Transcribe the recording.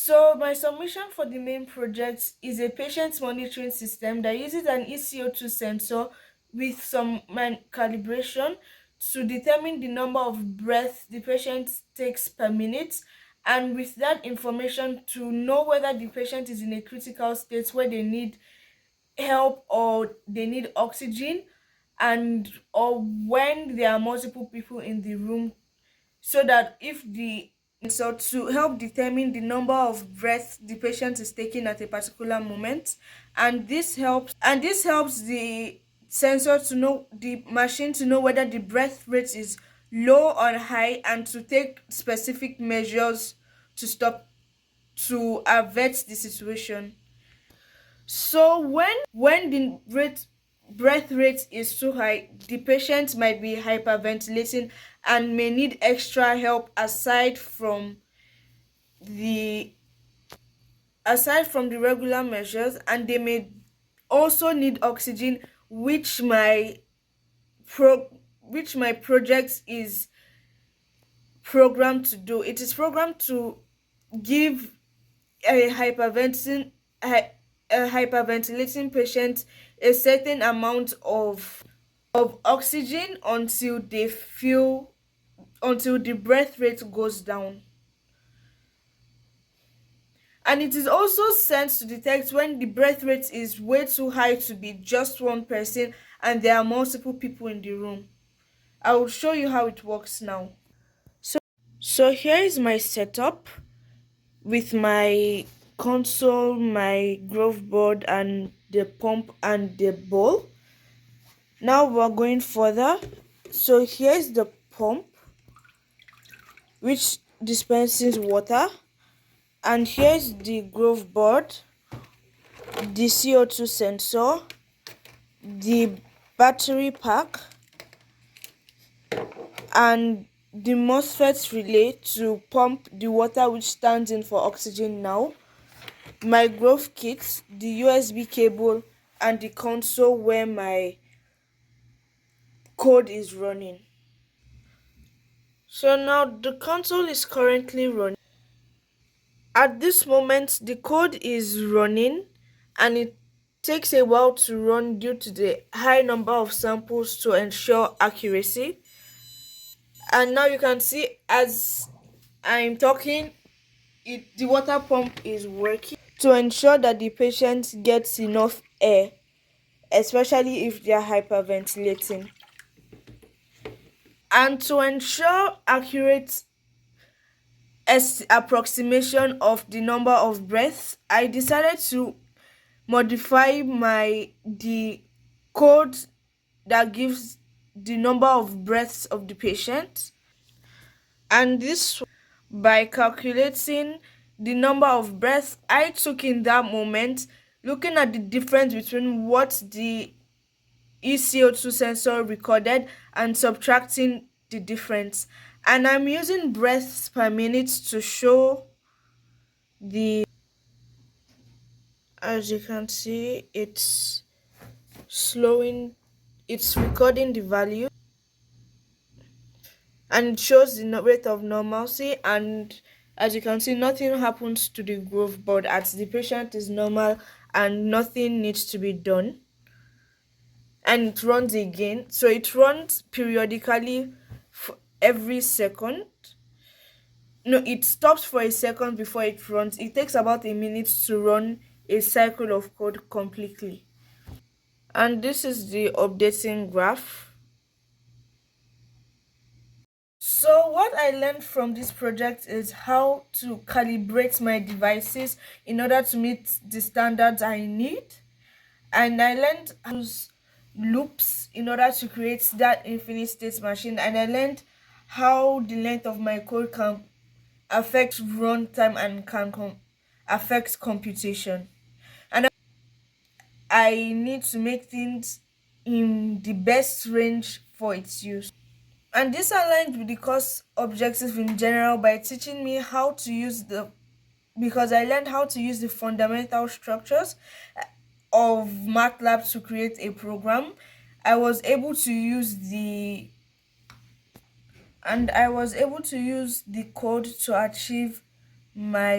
So my submission for the main project is a patient monitoring system that uses an ECO2 sensor with some calibration to determine the number of breaths the patient takes per minute, and with that information to know whether the patient is in a critical state where they need help or they need oxygen, and or when there are multiple people in the room, so that if the so to help determine the number of breaths the patient is taking at a particular moment. And this helps the sensor to know, the machine to know whether the breath rate is low or high, and to take specific measures to stop, to avert the situation. So when the breath rate is too high, the patient might be hyperventilating and may need extra help the aside from the regular measures, and they may also need oxygen, which my project is programmed to do. It is programmed to give a hyperventilating patient a certain amount of oxygen until the breath rate goes down. And it is also sent to detect when the breath rate is way too high to be just one person and there are multiple people in the room. I will show you how it works now. So here is my setup with my console, my groove board, and the pump and the bowl. Now we're going further. So here's the pump, which dispenses water, and here's the groove board, the CO2 sensor, the battery pack, and the MOSFET relay to pump the water which stands in for oxygen now, my groove kit, the USB cable, and the console where my code is running. So now the console is currently running. At this moment, the code is running, and it takes a while to run due to the high number of samples to ensure accuracy. And now you can see, as I'm talking, the water pump is working to ensure that the patient gets enough air, especially if they are hyperventilating. And to ensure accurate approximation of the number of breaths, I decided to modify the code that gives the number of breaths of the patient, and this by calculating the number of breaths I took in that moment, looking at the difference between what the ECO2 sensor recorded and subtracting the difference. And I'm using breaths per minute to show the, as you can see, it's recording the value, and it shows the rate of normalcy. And as you can see, nothing happens to the groove board as the patient is normal and nothing needs to be done. And it runs again, so it runs periodically for every second. No, it stops for a second before it runs. It takes about a minute to run a cycle of code completely. And this is the updating graph. So what I learned from this project is how to calibrate my devices in order to meet the standards I need. And I learned how to use loops in order to create that infinite state machine. And I learned how the length of my code can affect runtime and can affect computation. And I need to make things in the best range for its use. And this aligns with the course objective in general by teaching me how to use because I learned how to use the fundamental structures of MATLAB to create a program. I was able to use the code to achieve my